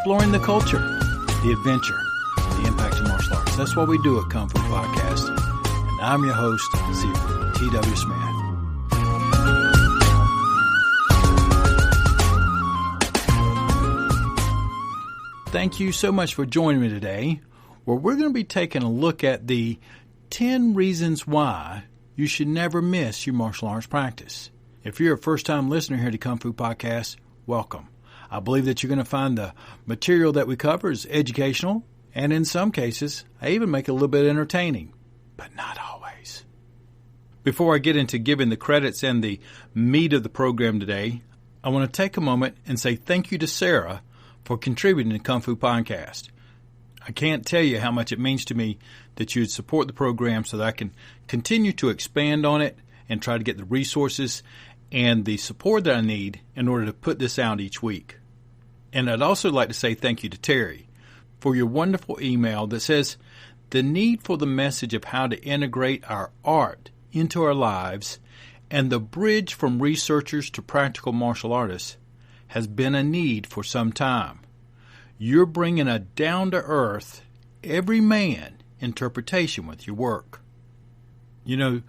exploring the culture, the adventure, the impact of martial arts. That's what we do at Kung Fu Podcast. And I'm your host, T.W. Smith. Thank you so much for joining me today, where we're going to be taking a look at the 10 reasons why you should never miss your martial arts practice. If you're a first-time listener here to Kung Fu Podcast, welcome. I believe that you're going to find the material that we cover is educational, and in some cases, I even make it a little bit entertaining, but not always. Before I get into giving the credits and the meat of the program today, I want to take a moment and say thank you to Sarah for contributing to Kung Fu Podcast. I can't tell you how much it means to me that you'd support the program so that I can continue to expand on it and try to get the resources and the support that I need in order to put this out each week. And I'd also like to say thank you to Terry for your wonderful email that says, the need for the message of how to integrate our art into our lives and the bridge from researchers to practical martial artists has been a need for some time. You're bringing a down-to-earth, every man interpretation with your work. You know,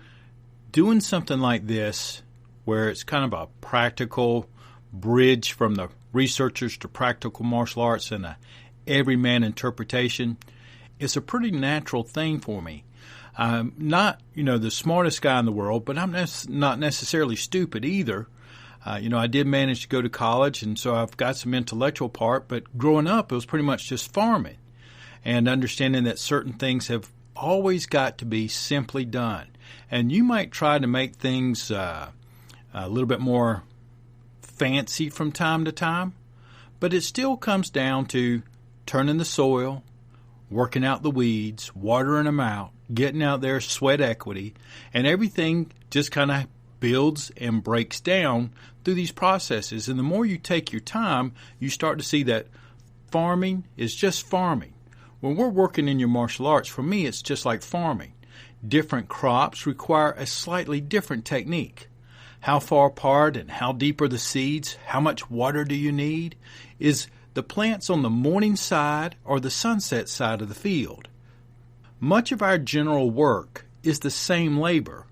doing something like this, where it's kind of a practical bridge from the researchers to practical martial arts and a everyman interpretation, is a pretty natural thing for me. I'm not, the smartest guy in the world, but I'm not necessarily stupid either. I did manage to go to college, and so I've got some intellectual part, but growing up, it was pretty much just farming and understanding that certain things have always got to be simply done. And you might try to make things a little bit more fancy from time to time, but it still comes down to turning the soil, working out the weeds, watering them out, getting out there, sweat equity, and everything just kind of builds and breaks down through these processes. And the more you take your time, you start to see that farming is just farming. When we're working in your martial arts, for me, it's just like farming. Different crops require a slightly different technique. How far apart and how deep are the seeds? How much water do you need? Is the plants on the morning side or the sunset side of the field? Much of our general work is the same labor,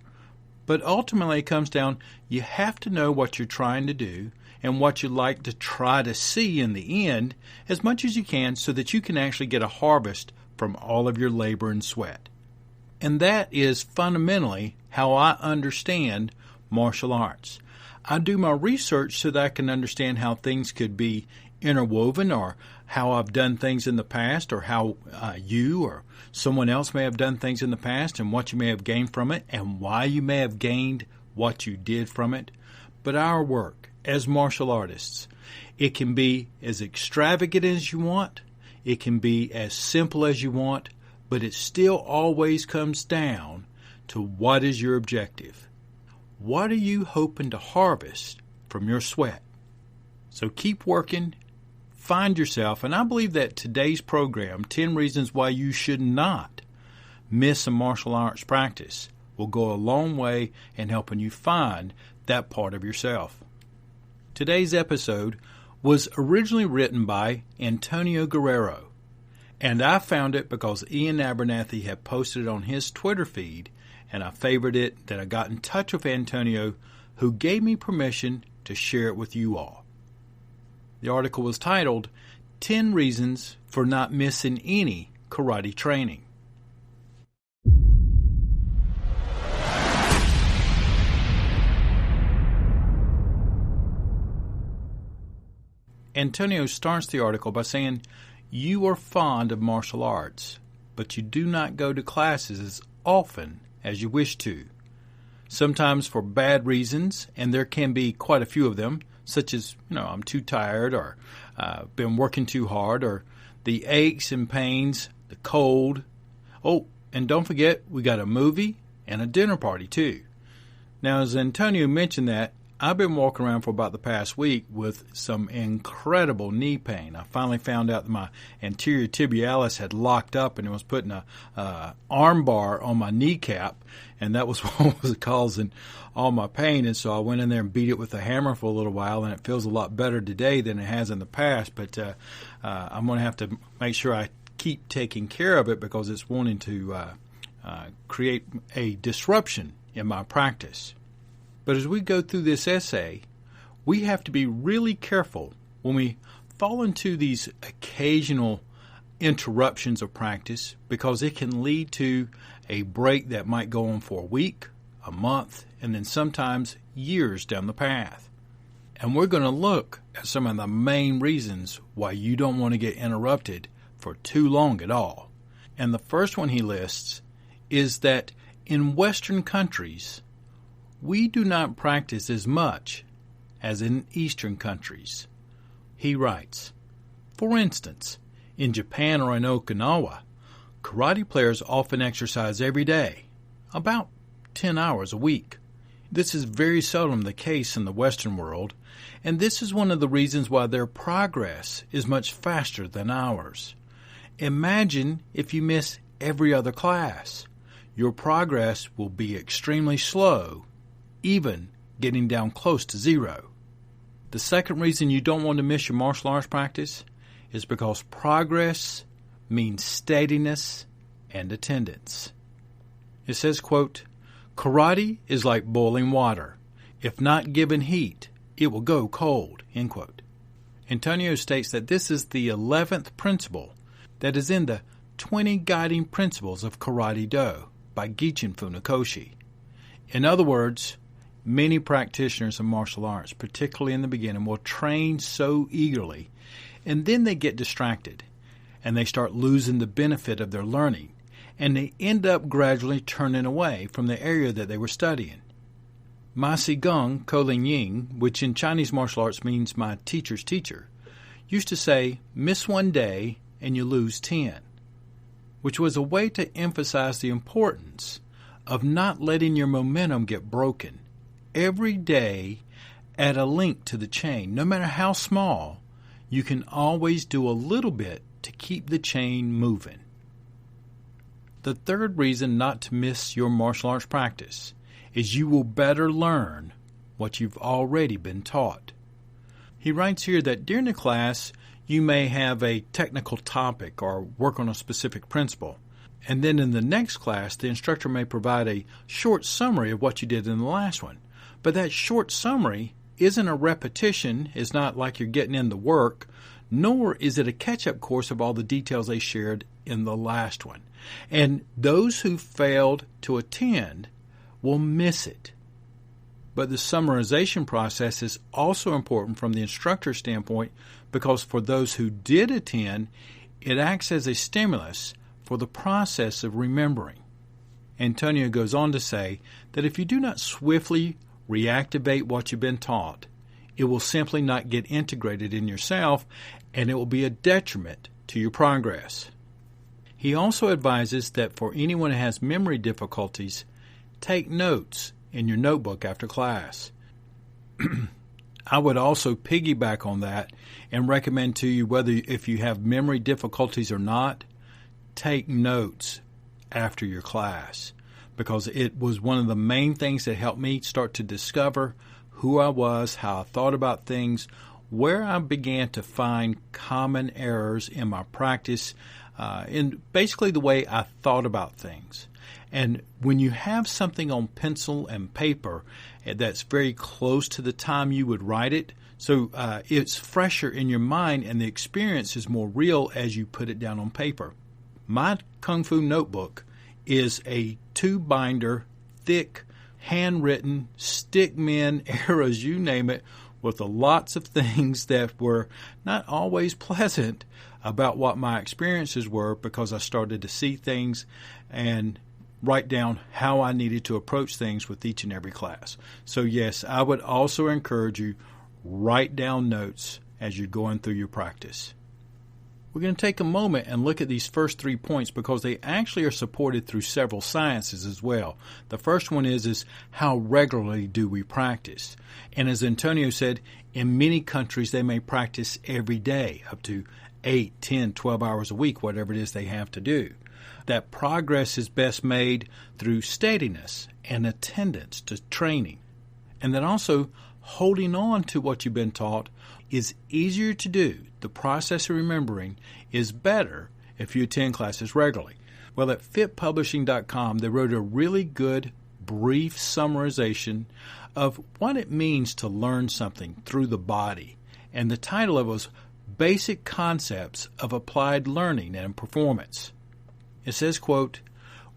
but ultimately it comes down, you have to know what you're trying to do and what you'd like to try to see in the end as much as you can so that you can actually get a harvest from all of your labor and sweat. And that is fundamentally how I understand martial arts. I do my research so that I can understand how things could be interwoven or how I've done things in the past or how you or someone else may have done things in the past and what you may have gained from it and why you may have gained what you did from it. But our work as martial artists, it can be as extravagant as you want, it can be as simple as you want, but it still always comes down to what is your objective. What are you hoping to harvest from your sweat? So keep working, find yourself, and I believe that today's program, 10 Reasons Why You Should Not Miss a Martial Arts Practice, will go a long way in helping you find that part of yourself. Today's episode was originally written by Antonio Guerrero, and I found it because Ian Abernathy had posted it on his Twitter feed, and I favored it, that I got in touch with Antonio, who gave me permission to share it with you all. The article was titled, 10 Reasons for Not Missing Any Karate Training. Antonio starts the article by saying, you are fond of martial arts, but you do not go to classes as often as you wish to. Sometimes for bad reasons, and there can be quite a few of them, such as, I'm too tired, or been working too hard, or the aches and pains, the cold. Oh, and don't forget, we got a movie and a dinner party too. Now, as Antonio mentioned that, I've been walking around for about the past week with some incredible knee pain. I finally found out that my anterior tibialis had locked up and it was putting a arm bar on my kneecap, and that was what was causing all my pain. And so I went in there and beat it with a hammer for a little while, and it feels a lot better today than it has in the past. But I'm going to have to make sure I keep taking care of it because it's wanting to create a disruption in my practice. But as we go through this essay, we have to be really careful when we fall into these occasional interruptions of practice, because it can lead to a break that might go on for a week, a month, and then sometimes years down the path. And we're going to look at some of the main reasons why you don't want to get interrupted for too long at all. And the first one he lists is that in Western countries, we do not practice as much as in Eastern countries. He writes, for instance, in Japan or in Okinawa, karate players often exercise every day, about 10 hours a week. This is very seldom the case in the Western world, and this is one of the reasons why their progress is much faster than ours. Imagine if you miss every other class. Your progress will be extremely slow, even getting down close to zero. The second reason you don't want to miss your martial arts practice is because progress means steadiness and attendance. It says, quote, karate is like boiling water. If not given heat, it will go cold, end quote. Antonio states that this is the 11th principle that is in the 20 Guiding Principles of Karate Do by Gichin Funakoshi. In other words, many practitioners of martial arts, particularly in the beginning, will train so eagerly, and then they get distracted, and they start losing the benefit of their learning, and they end up gradually turning away from the area that they were studying. Ma Si Gong Ko Lin Ying, which in Chinese martial arts means my teacher's teacher, used to say, miss one day and you lose 10, which was a way to emphasize the importance of not letting your momentum get broken. Every day, add a link to the chain. No matter how small, you can always do a little bit to keep the chain moving. The third reason not to miss your martial arts practice is you will better learn what you've already been taught. He writes here that during the class, you may have a technical topic or work on a specific principle. And then in the next class, the instructor may provide a short summary of what you did in the last one. But that short summary isn't a repetition, it's not like you're getting in the work, nor is it a catch-up course of all the details they shared in the last one. And those who failed to attend will miss it. But the summarization process is also important from the instructor's standpoint, because for those who did attend, it acts as a stimulus for the process of remembering. Antonio goes on to say that if you do not swiftly reactivate what you've been taught, it will simply not get integrated in yourself, and it will be a detriment to your progress. He also advises that for anyone who has memory difficulties, take notes in your notebook after class. I would also piggyback on that and recommend to you, whether if you have memory difficulties or not, take notes after your class, because it was one of the main things that helped me start to discover who I was, how I thought about things, where I began to find common errors in my practice, in basically the way I thought about things. And when you have something on pencil and paper that's very close to the time you would write it, so it's fresher in your mind and the experience is more real as you put it down on paper. My Kung Fu notebook is a 2-binder, thick, handwritten, stickmen, arrows, you name it, with lots of things that were not always pleasant about what my experiences were, because I started to see things and write down how I needed to approach things with each and every class. So yes, I would also encourage you, write down notes as you're going through your practice. We're going to take a moment and look at these first 3 points because they actually are supported through several sciences as well. The first one is how regularly do we practice? And as Antonio said, in many countries they may practice every day, up to 8, 10, 12 hours a week, whatever it is they have to do. That progress is best made through steadiness and attendance to training. And then also holding on to what you've been taught is easier to do. The process of remembering is better if you attend classes regularly. Well, at fitpublishing.com, they wrote a really good, brief summarization of what it means to learn something through the body. And the title of it was Basic Concepts of Applied Learning and Performance. It says, quote,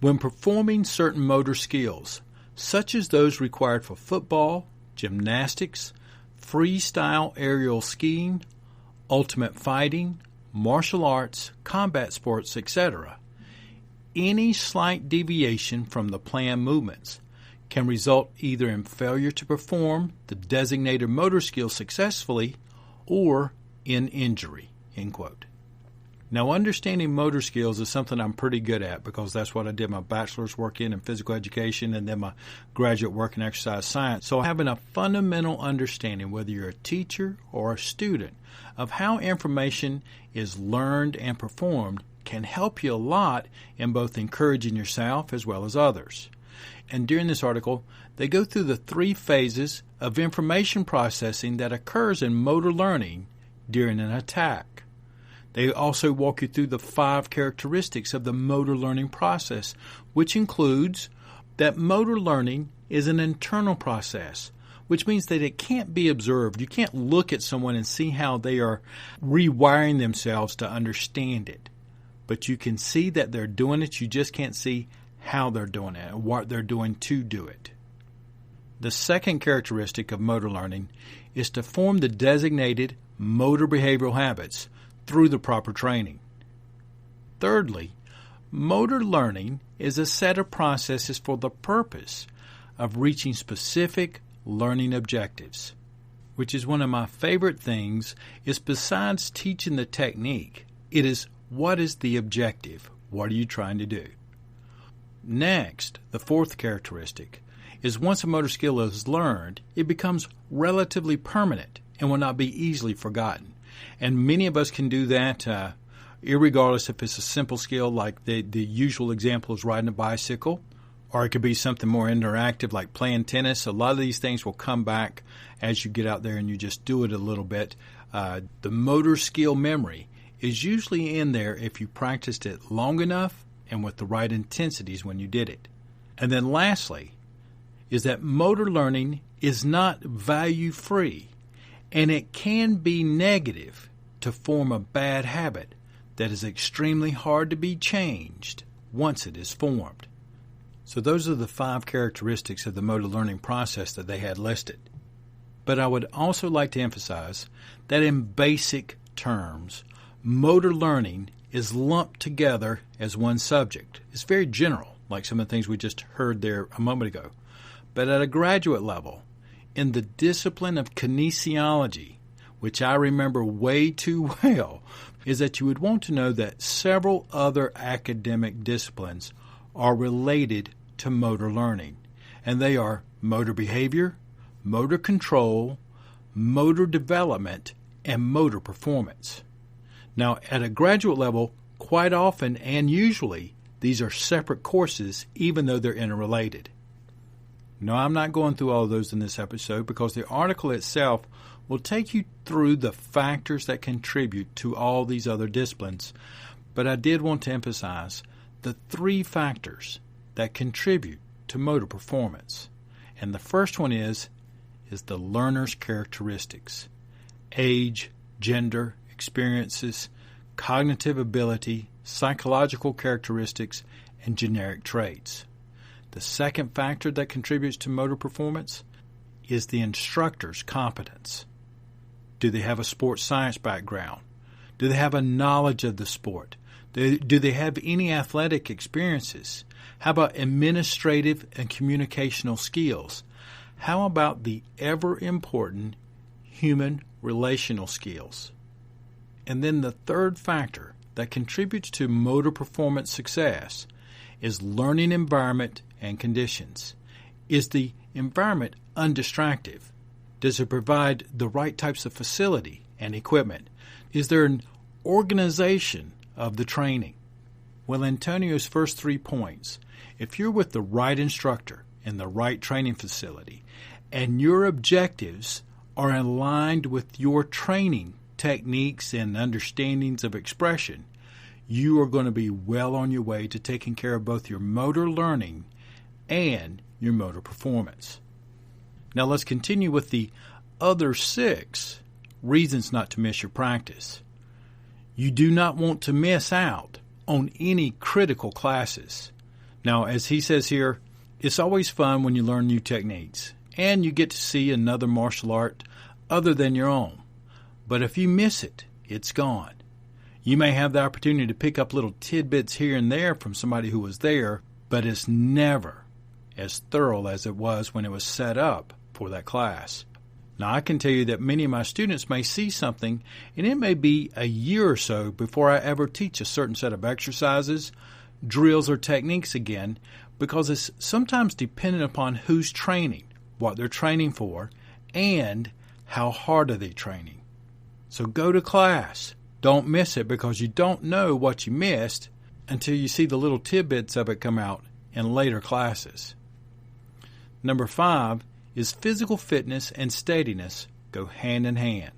when performing certain motor skills, such as those required for football, gymnastics, freestyle aerial skiing, ultimate fighting, martial arts, combat sports, etc., any slight deviation from the planned movements can result either in failure to perform the designated motor skill successfully or in injury, end quote. Now, understanding motor skills is something I'm pretty good at because that's what I did my bachelor's work in physical education and then my graduate work in exercise science. So having a fundamental understanding, whether you're a teacher or a student, of how information is learned and performed can help you a lot in both encouraging yourself as well as others. And during this article, they go through the 3 phases of information processing that occurs in motor learning during an attack. They also walk you through the 5 characteristics of the motor learning process, which includes that motor learning is an internal process, which means that it can't be observed. You can't look at someone and see how they are rewiring themselves to understand it. But you can see that they're doing it. You just can't see how they're doing it and what they're doing to do it. The second characteristic of motor learning is to form the designated motor behavioral habits through the proper training. Thirdly, motor learning is a set of processes for the purpose of reaching specific learning objectives, which is one of my favorite things. Is besides teaching the technique, it is what is the objective? What are you trying to do? Next, the 4th characteristic is once a motor skill is learned, it becomes relatively permanent and will not be easily forgotten. And many of us can do that, irregardless if it's a simple skill like the usual example is riding a bicycle, or it could be something more interactive like playing tennis. A lot of these things will come back as you get out there and you just do it a little bit. The motor skill memory is usually in there if you practiced it long enough and with the right intensities when you did it. And then lastly is that motor learning is not value-free. And it can be negative to form a bad habit that is extremely hard to be changed once it is formed. So those are the 5 characteristics of the motor learning process that they had listed. But I would also like to emphasize that in basic terms, motor learning is lumped together as one subject. It's very general, like some of the things we just heard there a moment ago. But at a graduate level, in the discipline of kinesiology, which I remember way too well, is that you would want to know that several other academic disciplines are related to motor learning, and they are motor behavior, motor control, motor development, and motor performance. Now, at a graduate level, quite often and usually, these are separate courses, even though they're interrelated. No, I'm not going through all of those in this episode because the article itself will take you through the factors that contribute to all these other disciplines. But I did want to emphasize the 3 factors that contribute to motor performance. And the first one is the learner's characteristics: age, gender, experiences, cognitive ability, psychological characteristics, and generic traits. The second factor that contributes to motor performance is the instructor's competence. Do they have a sports science background? Do they have a knowledge of the sport? Do they have any athletic experiences? How about administrative and communicational skills? How about the ever-important human relational skills? And then the third factor that contributes to motor performance success is learning environment and conditions. Is the environment undistractive? Does it provide the right types of facility and equipment? Is there an organization of the training? Well, Antonio's first 3 points, if you're with the right instructor in the right training facility and your objectives are aligned with your training techniques and understandings of expression, you are going to be well on your way to taking care of both your motor learning and your motor performance. Now let's continue with the other 6 reasons not to miss your practice. You do not want to miss out on any critical classes. Now, as he says here, it's always fun when you learn new techniques and you get to see another martial art other than your own. But if you miss it, it's gone. You may have the opportunity to pick up little tidbits here and there from somebody who was there, but it's never as thorough as it was when it was set up for that class. Now, I can tell you that many of my students may see something, and it may be a year or so before I ever teach a certain set of exercises, drills, or techniques again, because it's sometimes dependent upon who's training, what they're training for, and how hard are they training. So go to class. Don't miss it, because you don't know what you missed until you see the little tidbits of it come out in later classes. Number 5 is physical fitness and steadiness go hand in hand.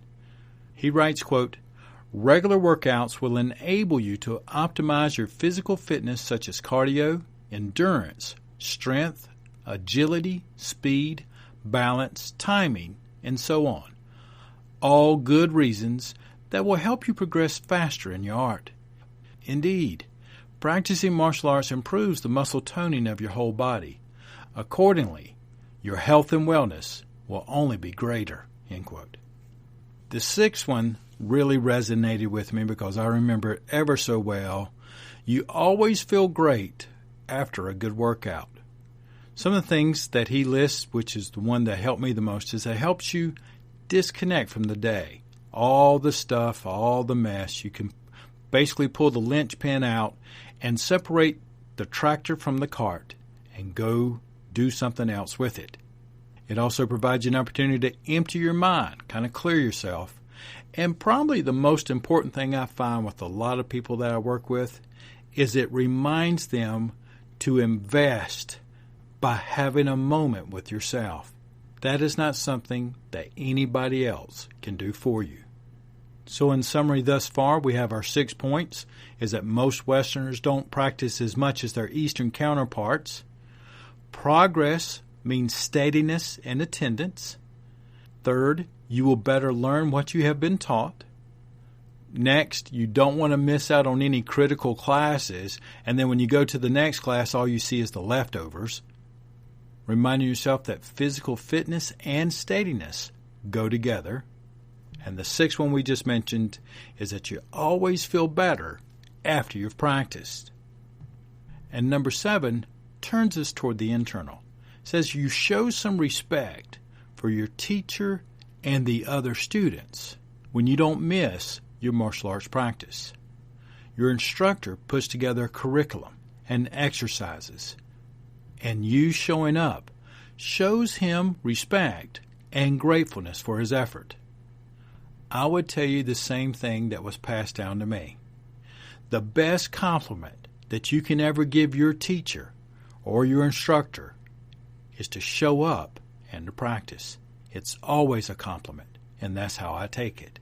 He writes, quote, regular workouts will enable you to optimize your physical fitness such as cardio, endurance, strength, agility, speed, balance, timing, and so on. All good reasons that will help you progress faster in your art. Indeed, practicing martial arts improves the muscle toning of your whole body. Accordingly, your health and wellness will only be greater, end quote. The 6th one really resonated with me because I remember it ever so well. You always feel great after a good workout. Some of the things that he lists, which is the one that helped me the most, is it helps you disconnect from the day. All the stuff, all the mess. You can basically pull the linchpin out and separate the tractor from the cart and go do something else with it. It also provides you an opportunity to empty your mind, kind of clear yourself. And probably the most important thing I find with a lot of people that I work with is it reminds them to invest by having a moment with yourself. That is not something that anybody else can do for you. So in summary thus far, we have our 6 points, is that most Westerners don't practice as much as their Eastern counterparts. Progress means steadiness and attendance. Third, you will better learn what you have been taught. Next, you don't want to miss out on any critical classes, and then when you go to the next class, all you see is the leftovers. Reminding yourself that physical fitness and steadiness go together. And the 6th one we just mentioned is that you always feel better after you've practiced. And number 7 turns us toward the internal. It says you show some respect for your teacher and the other students when you don't miss your martial arts practice. Your instructor puts together a curriculum and exercises, and you showing up shows him respect and gratefulness for his effort. I would tell you the same thing that was passed down to me. The best compliment that you can ever give your teacher or your instructor is to show up and to practice. It's always a compliment, and that's how I take it.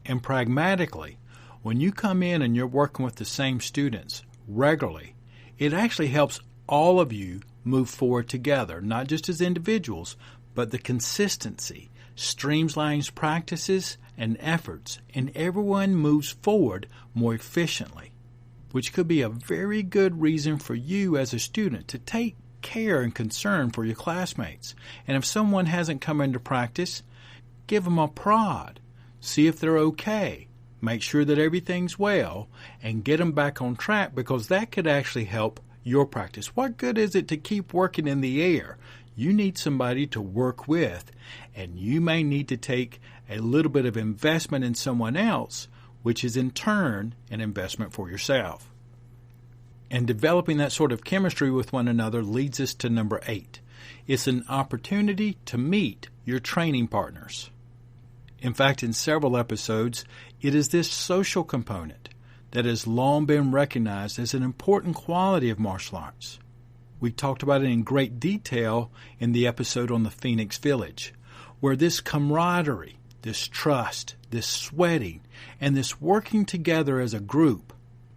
And pragmatically, when you come in and you're working with the same students regularly, it actually helps all of you move forward together, not just as individuals, but the consistency streamlines practices and efforts, and everyone moves forward more efficiently, which could be a very good reason for you as a student to take care and concern for your classmates. And if someone hasn't come into practice, give them a prod. See if they're okay. Make sure that everything's well and get them back on track, because that could actually help your practice. What good is it to keep working in the air? You need somebody to work with, and you may need to take a little bit of investment in someone else, which is in turn an investment for yourself. And developing that sort of chemistry with one another leads us to number 8. It's an opportunity to meet your training partners. In fact, in several episodes, it is this social component that has long been recognized as an important quality of martial arts. We talked about it in great detail in the episode on the Phoenix Village, where this camaraderie, this trust, this sweating, and this working together as a group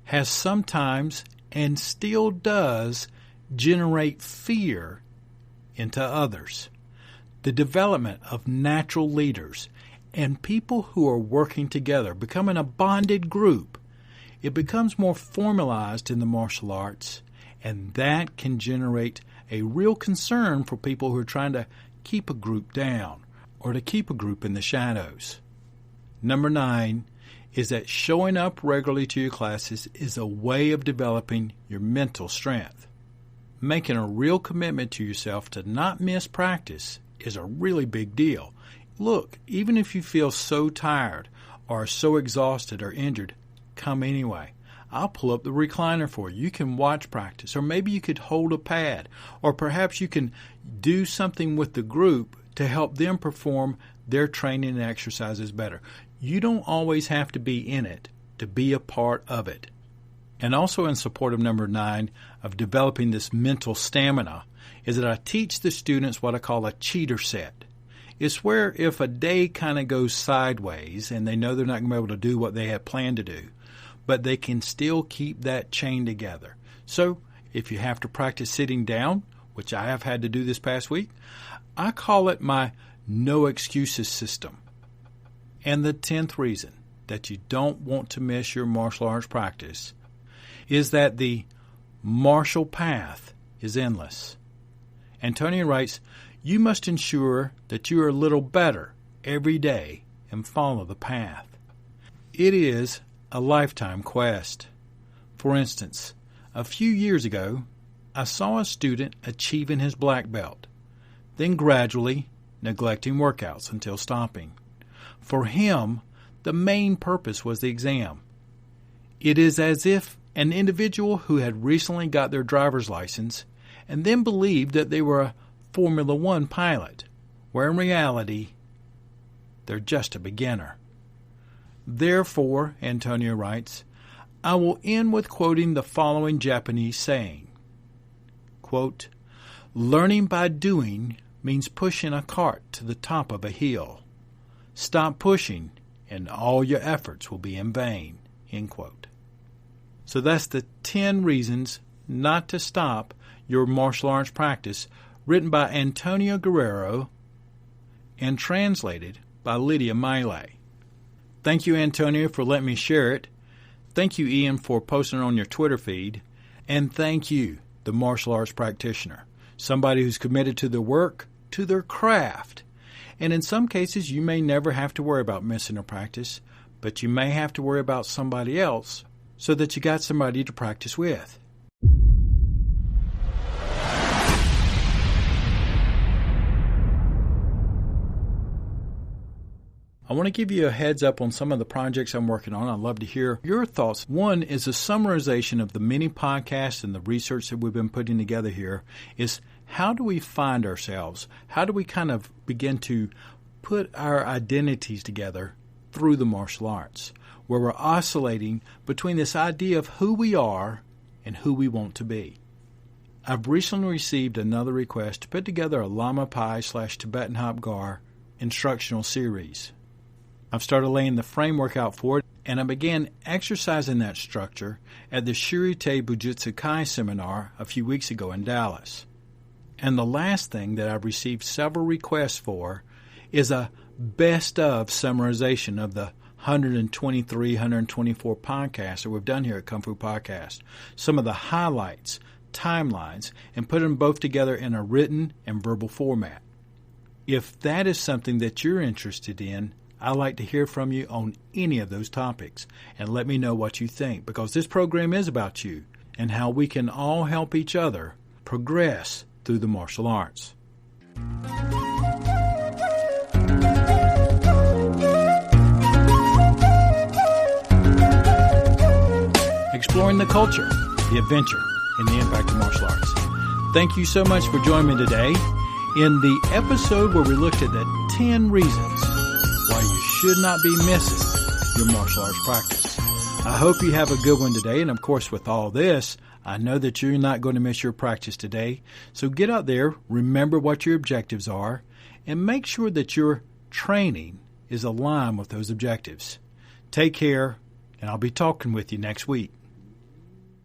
has sometimes and still does generate fear into others. The development of natural leaders and people who are working together, becoming a bonded group, it becomes more formalized in the martial arts, and that can generate a real concern for people who are trying to keep a group down or to keep a group in the shadows. Number 9 is that showing up regularly to your classes is a way of developing your mental strength. Making a real commitment to yourself to not miss practice is a really big deal. Look, even if you feel so tired or so exhausted or injured, come anyway. I'll pull up the recliner for you. You can watch practice, or maybe you could hold a pad, or perhaps you can do something with the group to help them perform their training and exercises better. You don't always have to be in it to be a part of it. And also in support of number 9 of developing this mental stamina is that I teach the students what I call a cheater set. It's where if a day kind of goes sideways and they know they're not going to be able to do what they had planned to do, but they can still keep that chain together. So if you have to practice sitting down, which I have had to do this past week, I call it my no excuses system. And the 10th reason that you don't want to miss your martial arts practice is that the martial path is endless. Antonio writes, you must ensure that you are a little better every day and follow the path. It is a lifetime quest. For instance, a few years ago, I saw a student achieving his black belt, then gradually neglecting workouts until stopping. For him, the main purpose was the exam. It is as if an individual who had recently got their driver's license and then believed that they were a Formula One pilot, where in reality, they're just a beginner. Therefore, Antonio writes, I will end with quoting the following Japanese saying, quote, learning by doing means pushing a cart to the top of a hill. Stop pushing, and all your efforts will be in vain. End quote. So that's the 10 reasons not to stop your martial arts practice, written by Antonio Guerrero and translated by Lydia Miley. Thank you, Antonio, for letting me share it. Thank you, Ian, for posting it on your Twitter feed. And thank you, the martial arts practitioner, somebody who's committed to their work, to their craft. And in some cases, you may never have to worry about missing a practice, but you may have to worry about somebody else so that you got somebody to practice with. I want to give you a heads up on some of the projects I'm working on. I'd love to hear your thoughts. One is a summarization of the many podcasts and the research that we've been putting together here is how do we find ourselves? How do we kind of begin to put our identities together through the martial arts, where we're oscillating between this idea of who we are and who we want to be. I've recently received another request to put together a Lama Pai / Tibetan Hop Gar instructional series. I've started laying the framework out for it, and I began exercising that structure at the Shirite Bujutsu Kai seminar a few weeks ago in Dallas. And the last thing that I've received several requests for is a best-of summarization of the 123, 124 podcasts that we've done here at Kung Fu Podcast. Some of the highlights, timelines, and put them both together in a written and verbal format. If that is something that you're interested in, I'd like to hear from you on any of those topics and let me know what you think, because this program is about you and how we can all help each other progress through the martial arts. exploring the culture, the adventure, and the impact of martial arts. Thank you so much for joining me today in the episode where we looked at the 10 reasons why you should not be missing your martial arts practice. I hope you have a good one today. And of course, with all this, I know that you're not going to miss your practice today. So get out there, remember what your objectives are, and make sure that your training is aligned with those objectives. Take care, and I'll be talking with you next week.